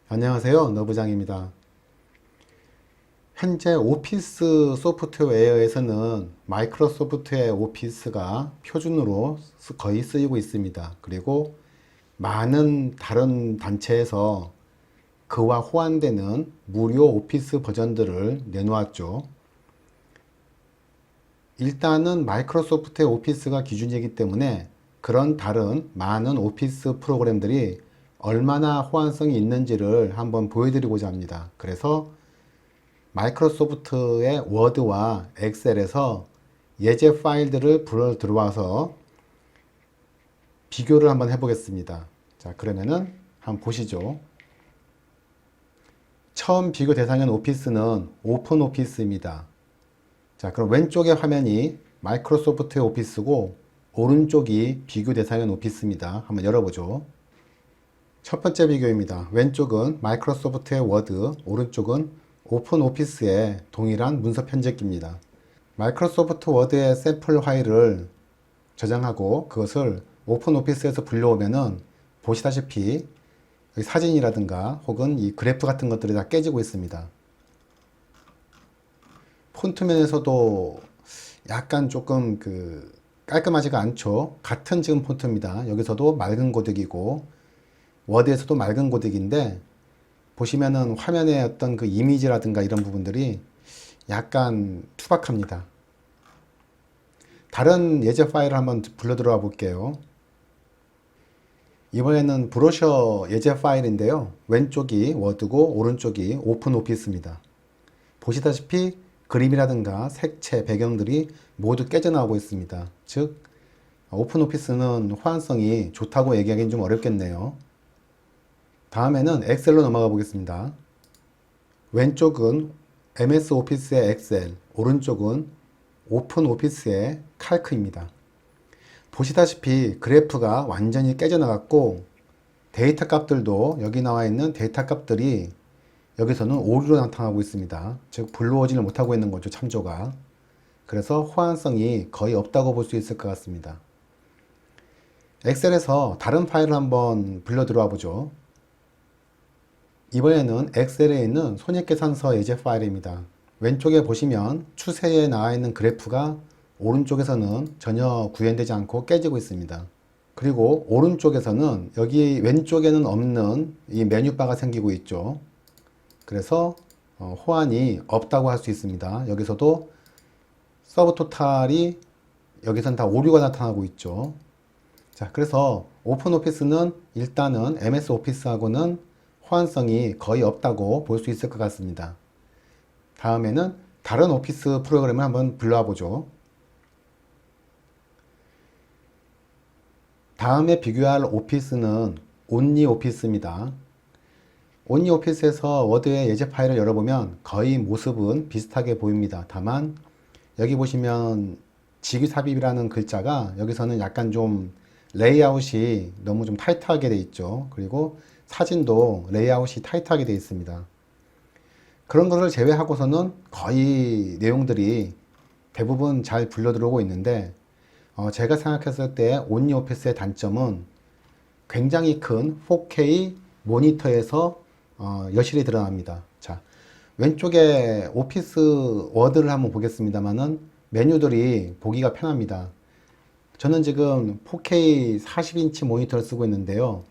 안녕하세요. 너부장입니다. 현재 오피스 소프트웨어에서는 마이크로소프트의 오피스가 표준으로 거의 쓰이고 있습니다. 그리고 많은 다른 단체에서 그와 호환되는 무료 오피스 버전들을 내놓았죠. 일단은 마이크로소프트의 오피스가 기준이기 때문에 그런 다른 많은 오피스 프로그램들이 얼마나 호환성이 있는지를 한번 보여드리고자 합니다. 그래서 마이크로소프트의 워드와 엑셀에서 예제 파일들을 불어 들어와서 비교를 한번 해보겠습니다. 자, 그러면은 한번 보시죠. 처음 비교 대상인 오피스는 오픈 오피스입니다. 자, 그럼 왼쪽의 화면이 마이크로소프트의 오피스고 오른쪽이 비교 대상인 오피스입니다. 한번 열어보죠. 첫 번째 비교입니다. 왼쪽은 마이크로소프트의 워드, 오른쪽은 오픈 오피스의 동일한 문서 편집기입니다. 마이크로소프트 워드의 샘플 파일을 저장하고 그것을 오픈 오피스에서 불러오면은 보시다시피 사진이라든가 혹은 이 그래프 같은 것들이 다 깨지고 있습니다. 폰트면에서도 약간 조금 깔끔하지가 않죠. 같은 지금 폰트입니다. 여기서도 맑은 고딕이고 워드에서도 맑은 고딕인데 보시면은 화면의 어떤 그 이미지라든가 이런 부분들이 약간 투박합니다. 다른 예제 파일을 한번 불러 들어와 볼게요. 이번에는 브로셔 예제 파일인데요. 왼쪽이 워드고 오른쪽이 오픈 오피스입니다. 보시다시피 그림이라든가 색채, 배경들이 모두 깨져 나오고 있습니다. 즉, 오픈 오피스는 호환성이 좋다고 얘기하기는 좀 어렵겠네요. 다음에는 엑셀로 넘어가 보겠습니다. 왼쪽은 MS 오피스의 엑셀, 오른쪽은 오픈 오피스의 칼크입니다. 보시다시피 그래프가 완전히 깨져나갔고 데이터 값들도 여기 나와 있는 데이터 값들이 여기서는 오류로 나타나고 있습니다. 즉 불러오지를 못하고 있는 거죠, 참조가. 그래서 호환성이 거의 없다고 볼 수 있을 것 같습니다. 엑셀에서 다른 파일을 한번 불러 들어와 보죠. 이번에는 엑셀에 있는 손익계산서 예제 파일입니다. 왼쪽에 보시면 추세에 나와 있는 그래프가 오른쪽에서는 전혀 구현되지 않고 깨지고 있습니다. 그리고 오른쪽에서는 여기 왼쪽에는 없는 이 메뉴바가 생기고 있죠. 그래서 호환이 없다고 할 수 있습니다. 여기서도 서브 토탈이 여기선 다 오류가 나타나고 있죠. 자, 그래서 오픈 오피스는 일단은 MS 오피스하고는 호환성이 거의 없다고 볼 수 있을 것 같습니다. 다음에는 다른 오피스 프로그램을 한번 불러와 보죠. 다음에 비교할 오피스는 온리 오피스입니다. 온리 오피스에서 워드의 예제 파일을 열어보면 거의 모습은 비슷하게 보입니다. 다만 여기 보시면 직위삽입이라는 글자가 여기서는 약간 좀 레이아웃이 너무 좀 타이트하게 되어 있죠. 그리고 사진도 레이아웃이 타이트하게 되어 있습니다. 그런 것을 제외하고서는 거의 내용들이 대부분 잘 불려 들어오고 있는데 제가 생각했을 때 온리 오피스의 단점은 굉장히 큰 4K 모니터에서 여실히 드러납니다. 자, 왼쪽에 오피스 워드를 한번 보겠습니다만은 메뉴들이 보기가 편합니다. 저는 지금 4K 40인치 모니터를 쓰고 있는데요.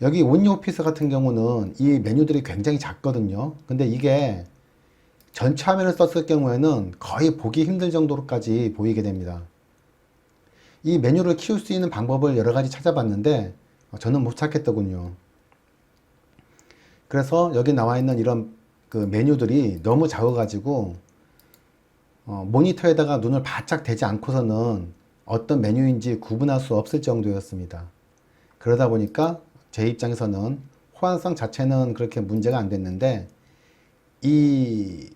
여기 온리 오피스 같은 경우는 이 메뉴들이 굉장히 작거든요. 근데 이게 전체 화면을 썼을 경우에는 거의 보기 힘들 정도로까지 보이게 됩니다. 이 메뉴를 키울 수 있는 방법을 여러 가지 찾아봤는데 저는 못 찾겠더군요. 그래서 여기 나와 있는 이런 그 메뉴들이 너무 작아가지고 모니터에다가 눈을 바짝 대지 않고서는 어떤 메뉴인지 구분할 수 없을 정도였습니다. 그러다 보니까 제 입장에서는 호환성 자체는 그렇게 문제가 안 됐는데 이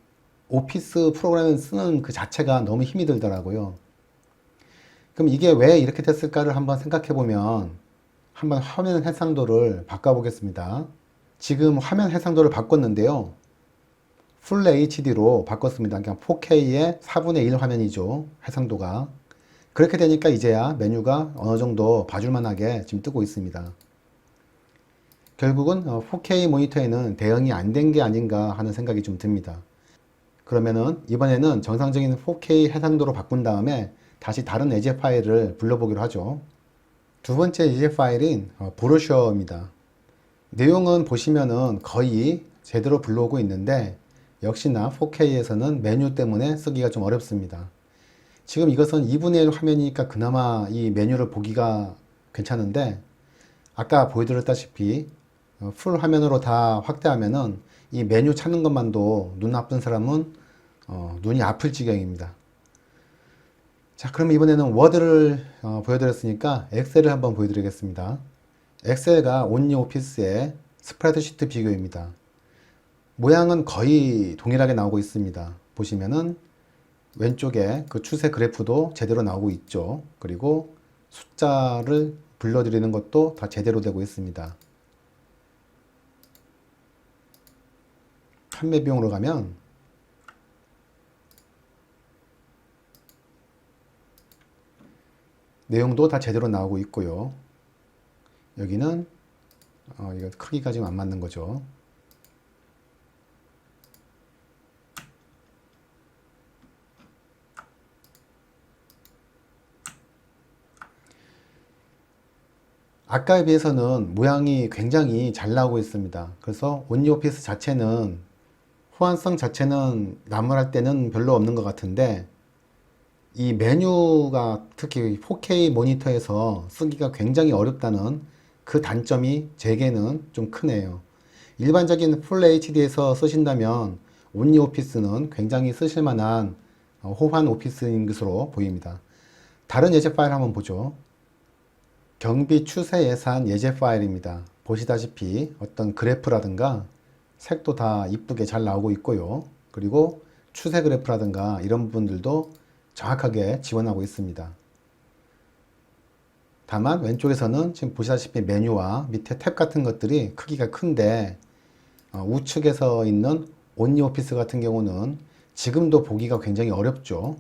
오피스 프로그램을 쓰는 그 자체가 너무 힘이 들더라고요. 그럼 이게 왜 이렇게 됐을까를 한번 생각해 보면 한번 화면 해상도를 바꿔 보겠습니다. 지금 화면 해상도를 바꿨는데요. 풀 HD로 바꿨습니다. 그냥 4K의 4분의 1 화면이죠. 해상도가. 그렇게 되니까 이제야 메뉴가 어느 정도 봐줄만하게 지금 뜨고 있습니다. 결국은 4K 모니터에는 대응이 안 된 게 아닌가 하는 생각이 좀 듭니다. 그러면은 이번에는 정상적인 4K 해상도로 바꾼 다음에 다시 다른 예제 파일을 불러보기로 하죠. 두 번째 예제 파일인 브로셔입니다. 내용은 보시면은 거의 제대로 불러오고 있는데 역시나 4K에서는 메뉴 때문에 쓰기가 좀 어렵습니다. 지금 이것은 2분의 1 화면이니까 그나마 이 메뉴를 보기가 괜찮은데 아까 보여드렸다시피 풀 화면으로 다 확대하면은 이 메뉴 찾는 것만도 눈 아픈 사람은 눈이 아플 지경입니다. 자, 그럼 이번에는 워드를 보여드렸으니까 엑셀을 한번 보여드리겠습니다. 엑셀과 온리오피스의 스프레드시트 비교입니다. 모양은 거의 동일하게 나오고 있습니다. 보시면은 왼쪽에 그 추세 그래프도 제대로 나오고 있죠. 그리고 숫자를 불러드리는 것도 다 제대로 되고 있습니다. 판매 비용으로 가면 내용도 다 제대로 나오고 있고요. 여기는 이거 크기가 지금 안 맞는 거죠. 아까에 비해서는 모양이 굉장히 잘 나오고 있습니다. 그래서 온리오피스 자체는 호환성 자체는 나무랄 때는 별로 없는 것 같은데 이 메뉴가 특히 4K 모니터에서 쓰기가 굉장히 어렵다는 그 단점이 제게는 좀 크네요. 일반적인 풀 HD에서 쓰신다면 온리오피스는 굉장히 쓰실 만한 호환 오피스인 것으로 보입니다. 다른 예제 파일 한번 보죠. 경비 추세 예산 예제 파일입니다. 보시다시피 어떤 그래프라든가 색도 다 이쁘게 잘 나오고 있고요. 그리고 추세 그래프라든가 이런 부분들도 정확하게 지원하고 있습니다. 다만 왼쪽에서는 지금 보시다시피 메뉴와 밑에 탭 같은 것들이 크기가 큰데 우측에서 있는 온리오피스 같은 경우는 지금도 보기가 굉장히 어렵죠.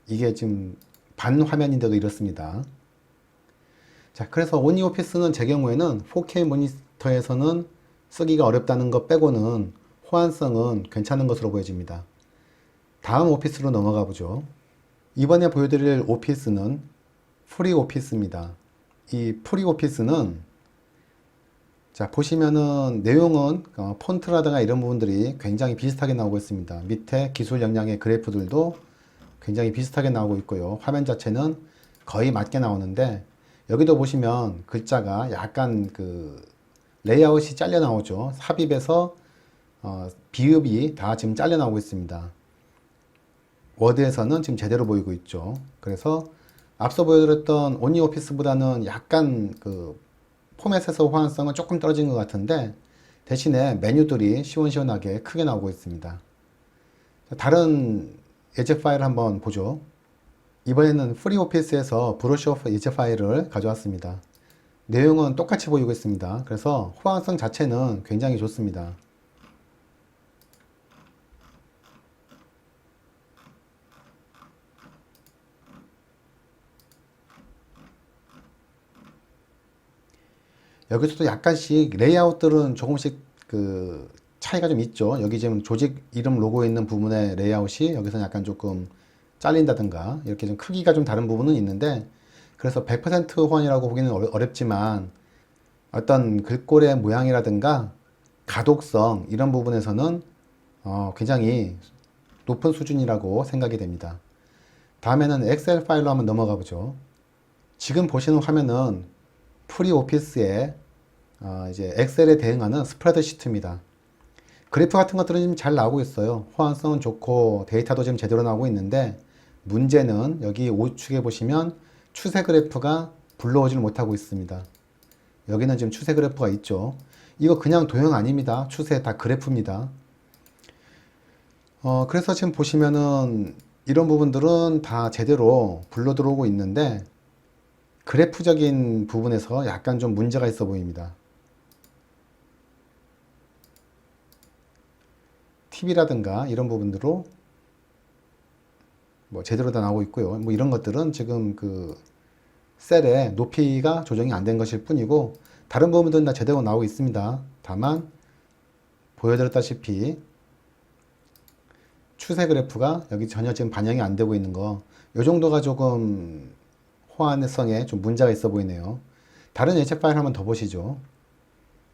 이게 지금 반 화면인데도 이렇습니다. 자, 그래서 온리오피스는 제 경우에는 4K 모니터에서는 쓰기가 어렵다는 것 빼고는 호환성은 괜찮은 것으로 보여집니다. 다음 오피스로 넘어가 보죠. 이번에 보여드릴 오피스는 프리 오피스입니다. 이 프리 오피스는 자, 보시면은 내용은 폰트라든가 이런 부분들이 굉장히 비슷하게 나오고 있습니다. 밑에 기술 역량의 그래프들도 굉장히 비슷하게 나오고 있고요. 화면 자체는 거의 맞게 나오는데 여기도 보시면 글자가 약간 그 레이아웃이 잘려 나오죠. 삽입에서 비읍이 다 지금 잘려 나오고 있습니다. 워드에서는 지금 제대로 보이고 있죠. 그래서 앞서 보여드렸던 온리오피스보다는 약간 그 포맷에서 호환성은 조금 떨어진 것 같은데 대신에 메뉴들이 시원시원하게 크게 나오고 있습니다. 다른 예제 파일 한번 보죠. 이번에는 프리오피스에서 브러쉬 예제 파일을 가져왔습니다. 내용은 똑같이 보이고 있습니다. 그래서 호환성 자체는 굉장히 좋습니다. 여기서도 약간씩 레이아웃들은 조금씩 그 차이가 좀 있죠. 여기 지금 조직 이름 로고 있는 부분의 레이아웃이 여기서는 약간 조금 잘린다든가 이렇게 좀 크기가 좀 다른 부분은 있는데 그래서 100% 호환이라고 보기는 어렵지만 어떤 글꼴의 모양이라든가 가독성 이런 부분에서는 굉장히 높은 수준이라고 생각이 됩니다. 다음에는 엑셀 파일로 한번 넘어가 보죠. 지금 보시는 화면은 프리오피스의 이제 엑셀에 대응하는 스프레드시트입니다. 그래프 같은 것들은 지금 잘 나오고 있어요. 호환성은 좋고 데이터도 지금 제대로 나오고 있는데 문제는 여기 우측에 보시면 추세 그래프가 불러오질 못하고 있습니다. 여기는 지금 추세 그래프가 있죠. 이거 그냥 도형 아닙니다. 추세 다 그래프입니다. 그래서 지금 보시면은 이런 부분들은 다 제대로 불러 들어오고 있는데 그래프적인 부분에서 약간 좀 문제가 있어 보입니다. TV라든가 이런 부분들로 뭐 제대로 다 나오고 있고요. 뭐 이런 것들은 지금 그 셀의 높이가 조정이 안 된 것일 뿐이고 다른 부분들은 다 제대로 나오고 있습니다. 다만 보여드렸다시피 추세 그래프가 여기 전혀 지금 반영이 안 되고 있는 거, 이 정도가 조금 호환성에 좀 문제가 있어 보이네요. 다른 예제 파일 한번 더 보시죠.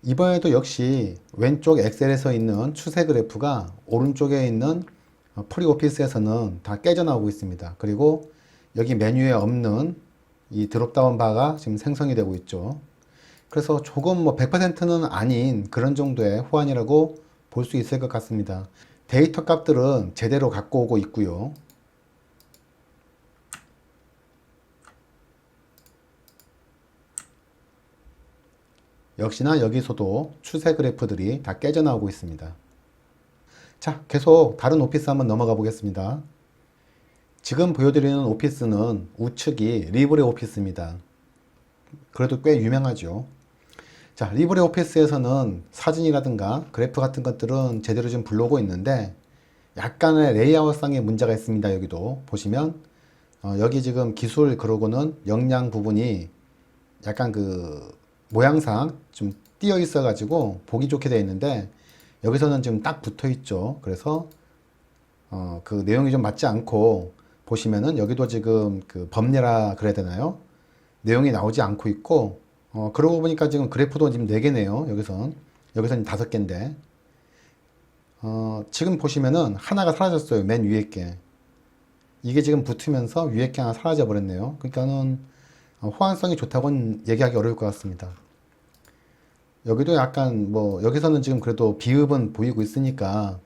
이번에도 역시 왼쪽 엑셀에서 있는 추세 그래프가 오른쪽에 있는 프리오피스에서는 다 깨져나오고 있습니다. 그리고 여기 메뉴에 없는 이 드롭다운 바가 지금 생성이 되고 있죠. 그래서 조금 뭐 100%는 아닌 그런 정도의 호환이라고 볼 수 있을 것 같습니다. 데이터 값들은 제대로 갖고 오고 있고요. 역시나 여기서도 추세 그래프들이 다 깨져나오고 있습니다. 자, 계속 다른 오피스 한번 넘어가 보겠습니다. 지금 보여드리는 오피스는 우측이 리브레 오피스입니다. 그래도 꽤 유명하죠. 자, 리브레 오피스에서는 사진이라든가 그래프 같은 것들은 제대로 좀 불러오고 있는데 약간의 레이아웃상의 문제가 있습니다. 여기도 보시면 여기 지금 기술 그러고는 역량 부분이 약간 그 모양상 좀 띄어 있어 가지고 보기 좋게 되어 있는데 여기서는 지금 딱 붙어 있죠. 그래서 그 내용이 좀 맞지 않고 보시면은 여기도 지금 그 범례라 그래야 되나요? 내용이 나오지 않고 있고 그러고 보니까 지금 그래프도 지금 4개네요. 여기선 5개인데 지금 보시면은 하나가 사라졌어요. 맨 위에 게. 이게 지금 붙으면서 위에 게 하나 사라져 버렸네요. 그러니까는 호환성이 좋다고는 얘기하기 어려울 것 같습니다. 여기도 약간 뭐 여기서는 지금 그래도 비읍은 보이고 있으니까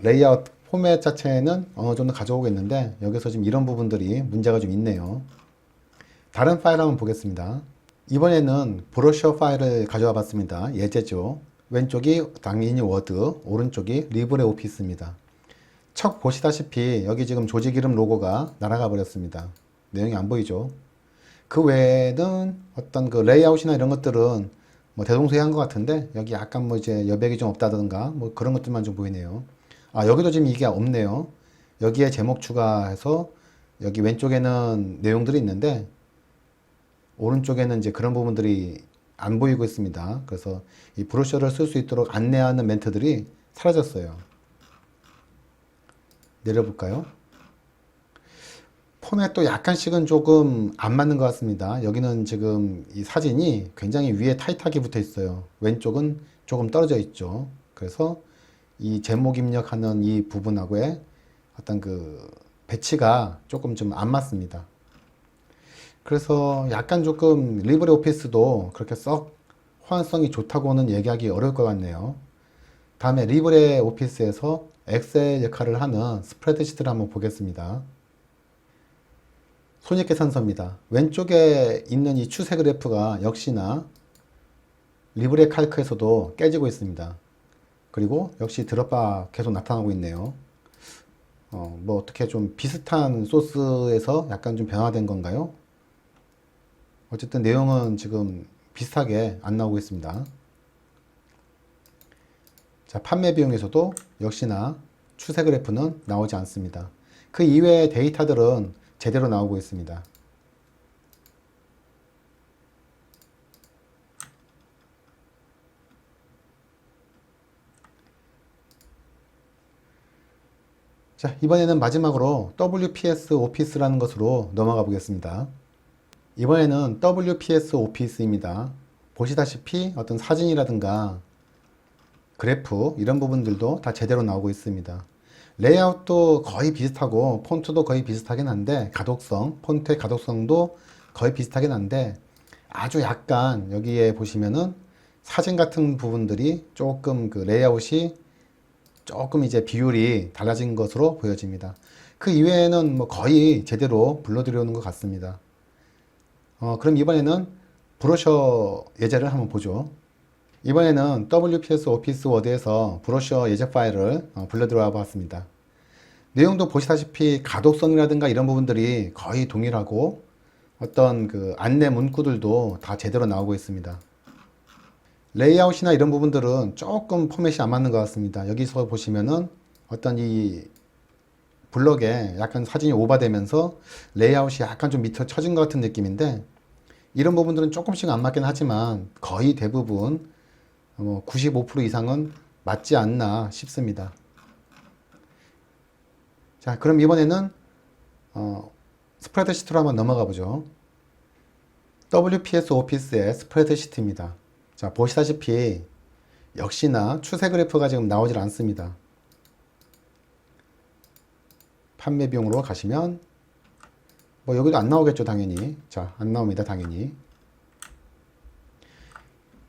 레이아웃 포맷 자체는 어느 정도 가져오고 있는데 여기서 지금 이런 부분들이 문제가 좀 있네요. 다른 파일 한번 보겠습니다. 이번에는 브로셔 파일을 가져와 봤습니다. 예제죠. 왼쪽이 당연히 워드, 오른쪽이 리브레 오피스입니다. 척 보시다시피 여기 지금 조직 이름 로고가 날아가 버렸습니다. 내용이 안 보이죠. 그 외에는 어떤 그 레이아웃이나 이런 것들은 뭐 대동소이한 것 같은데 여기 약간 뭐 이제 여백이 좀 없다든가 뭐 그런 것들만 좀 보이네요. 아, 여기도 지금 이게 없네요. 여기에 제목 추가해서 여기 왼쪽에는 내용들이 있는데 오른쪽에는 이제 그런 부분들이 안 보이고 있습니다. 그래서 이 브로셔를 쓸 수 있도록 안내하는 멘트들이 사라졌어요. 내려볼까요? 포맷도 약간씩은 조금 안 맞는 것 같습니다. 여기는 지금 이 사진이 굉장히 위에 타이트하게 붙어 있어요. 왼쪽은 조금 떨어져 있죠. 그래서 이 제목 입력하는 이 부분하고의 어떤 그 배치가 조금 좀 안 맞습니다. 그래서 약간 조금 리브레 오피스도 그렇게 썩 호환성이 좋다고는 얘기하기 어려울 것 같네요. 다음에 리브레 오피스에서 엑셀 역할을 하는 스프레드시트를 한번 보겠습니다. 손익계산서입니다. 왼쪽에 있는 이 추세 그래프가 역시나 리브레 칼크에서도 깨지고 있습니다. 그리고 역시 드롭바 계속 나타나고 있네요. 뭐 어떻게 좀 비슷한 소스에서 약간 좀 변화된 건가요? 어쨌든 내용은 지금 비슷하게 안 나오고 있습니다. 자, 판매 비용에서도 역시나 추세 그래프는 나오지 않습니다. 그 이외의 데이터들은 제대로 나오고 있습니다. 자, 이번에는 마지막으로 WPS 오피스라는 것으로 넘어가 보겠습니다. 이번에는 WPS 오피스입니다. 보시다시피 어떤 사진이라든가 그래프 이런 부분들도 다 제대로 나오고 있습니다. 레이아웃도 거의 비슷하고 폰트도 거의 비슷하긴 한데 폰트의 가독성도 거의 비슷하긴 한데 아주 약간 여기에 보시면은 사진 같은 부분들이 조금 그 레이아웃이 조금 이제 비율이 달라진 것으로 보여집니다. 그 이외에는 뭐 거의 제대로 불러들여오는 것 같습니다. 그럼 이번에는 브로셔 예제를 한번 보죠. 이번에는 WPS 오피스 워드에서 브로셔 예제 파일을 불러들어와 봤습니다. 내용도 보시다시피 가독성이라든가 이런 부분들이 거의 동일하고 어떤 그 안내 문구들도 다 제대로 나오고 있습니다. 레이아웃이나 이런 부분들은 조금 포맷이 안 맞는 것 같습니다. 여기서 보시면은 어떤 이 블럭에 약간 사진이 오버되면서 레이아웃이 약간 좀 밑으로 처진 것 같은 느낌인데, 이런 부분들은 조금씩 안 맞긴 하지만 거의 대부분 95% 이상은 맞지 않나 싶습니다. 자, 그럼 이번에는 스프레드시트로 한번 넘어가 보죠. WPS 오피스의 스프레드시트입니다. 자, 보시다시피 역시나 추세 그래프가 지금 나오질 않습니다. 판매 비용으로 가시면 여기도 안 나오겠죠, 당연히. 자, 안 나옵니다, 당연히.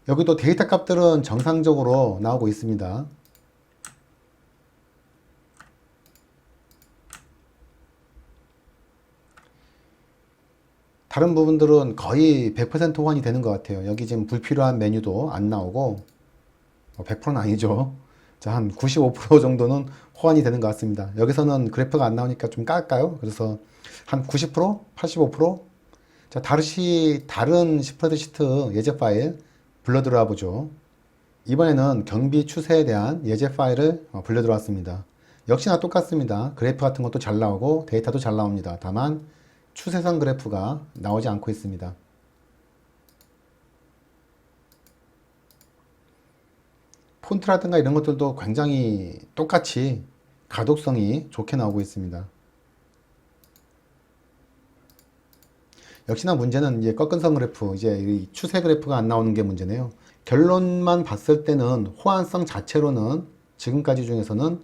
여기도 데이터 값들은 정상적으로 나오고 있습니다. 다른 부분들은 거의 100% 호환이 되는 것 같아요. 여기 지금 불필요한 메뉴도 안 나오고, 100%는 아니죠. 자, 한 95% 정도는 호환이 되는 것 같습니다. 여기서는 그래프가 안 나오니까 좀 깔까요? 그래서 한 90%? 85%? 자, 다른 스프레드시트 예제 파일 불러 들어와 보죠. 이번에는 경비 추세에 대한 예제 파일을 불러 들어왔습니다. 역시나 똑같습니다. 그래프 같은 것도 잘 나오고 데이터도 잘 나옵니다. 다만 추세선 그래프가 나오지 않고 있습니다. 폰트라든가 이런 것들도 굉장히 똑같이 가독성이 좋게 나오고 있습니다. 역시나 문제는 이제 꺾은선 그래프, 이제 이 추세 그래프가 안 나오는 게 문제네요. 결론만 봤을 때는 호환성 자체로는 지금까지 중에서는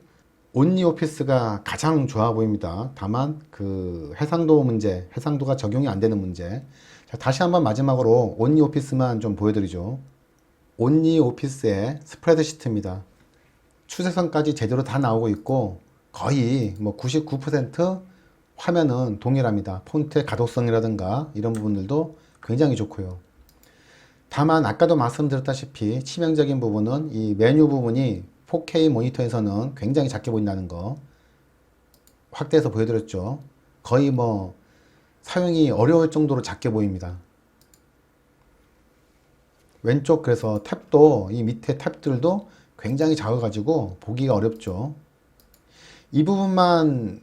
온리오피스가 가장 좋아 보입니다. 다만 그 해상도가 적용이 안 되는 문제. 자, 다시 한번 마지막으로 온리오피스만 좀 보여드리죠. 온리오피스의 스프레드시트입니다. 추세선까지 제대로 다 나오고 있고 거의 99% 화면은 동일합니다. 폰트의 가독성이라든가 이런 부분들도 굉장히 좋고요. 다만 아까도 말씀드렸다시피 치명적인 부분은 이 메뉴 부분이 4K 모니터에서는 굉장히 작게 보인다는 거 확대해서 보여드렸죠. 거의 사용이 어려울 정도로 작게 보입니다. 왼쪽 그래서 탭도 이 밑에 탭들도 굉장히 작아가지고 보기가 어렵죠. 이 부분만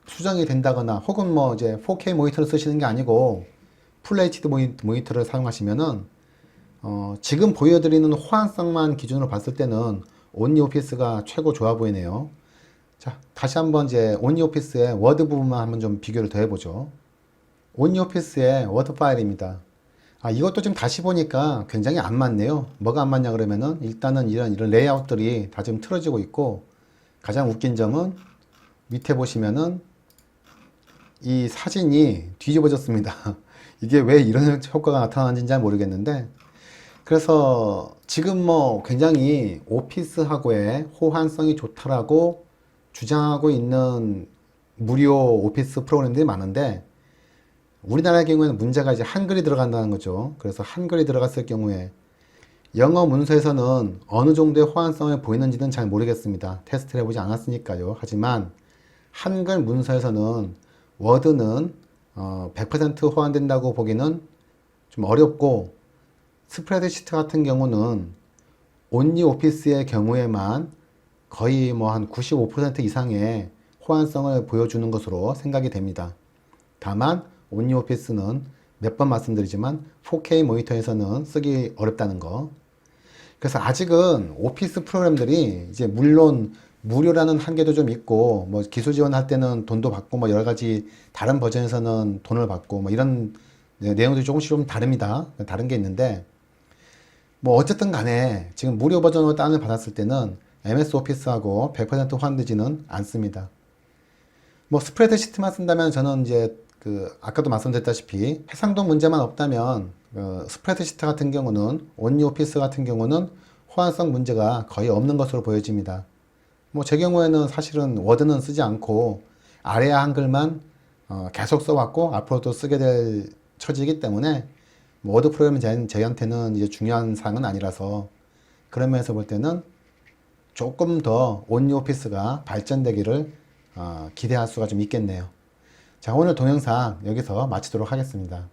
수정이 된다거나 혹은 이제 4K 모니터를 쓰시는 게 아니고 풀 HD 모니터를 사용하시면은 지금 보여드리는 호환성만 기준으로 봤을 때는 온리오피스가 최고 좋아 보이네요. 자, 다시 한번 이제 온리오피스의 워드 부분만 한번 좀 비교를 더 해보죠. 온리오피스의 워드 파일입니다. 이것도 지금 다시 보니까 굉장히 안 맞네요. 뭐가 안 맞냐 그러면은 일단은 이런 레이아웃들이 다 지금 틀어지고 있고, 가장 웃긴 점은 밑에 보시면은 이 사진이 뒤집어졌습니다. 이게 왜 이런 효과가 나타나는지 잘 모르겠는데, 그래서 지금 굉장히 오피스하고의 호환성이 좋다라고 주장하고 있는 무료 오피스 프로그램들이 많은데, 우리나라의 경우에는 문제가 이제 한글이 들어간다는 거죠. 그래서 한글이 들어갔을 경우에 영어 문서에서는 어느 정도의 호환성을 보이는지는 잘 모르겠습니다. 테스트를 해보지 않았으니까요. 하지만 한글 문서에서는 워드는 100% 호환된다고 보기는 좀 어렵고, 스프레드시트 같은 경우는 온리오피스의 경우에만 거의 한 95% 이상의 호환성을 보여주는 것으로 생각이 됩니다. 다만 온리오피스는 몇 번 말씀드리지만 4K 모니터에서는 쓰기 어렵다는 거. 그래서 아직은 오피스 프로그램들이 이제 물론 무료라는 한계도 좀 있고, 기술 지원할 때는 돈도 받고, 여러 가지 다른 버전에서는 돈을 받고, 이런 내용들이 조금씩 좀 다릅니다. 다른 게 있는데, 어쨌든 간에 지금 무료 버전으로 다운을 받았을 때는 MS 오피스하고 100% 호환되지는 않습니다. 스프레드시트만 쓴다면 저는 이제 아까도 말씀드렸다시피 해상도 문제만 없다면 스프레드시트 같은 경우는 온리오피스 같은 경우는 호환성 문제가 거의 없는 것으로 보여집니다. 제 경우에는 사실은 워드는 쓰지 않고 아래아 한글만 계속 써왔고 앞으로도 쓰게 될 처지이기 때문에 워드 프로그램은 저희한테는 이제 중요한 사항은 아니라서, 그런 면에서 볼 때는 조금 더 온리오피스가 발전되기를 기대할 수가 좀 있겠네요. 자, 오늘 동영상 여기서 마치도록 하겠습니다.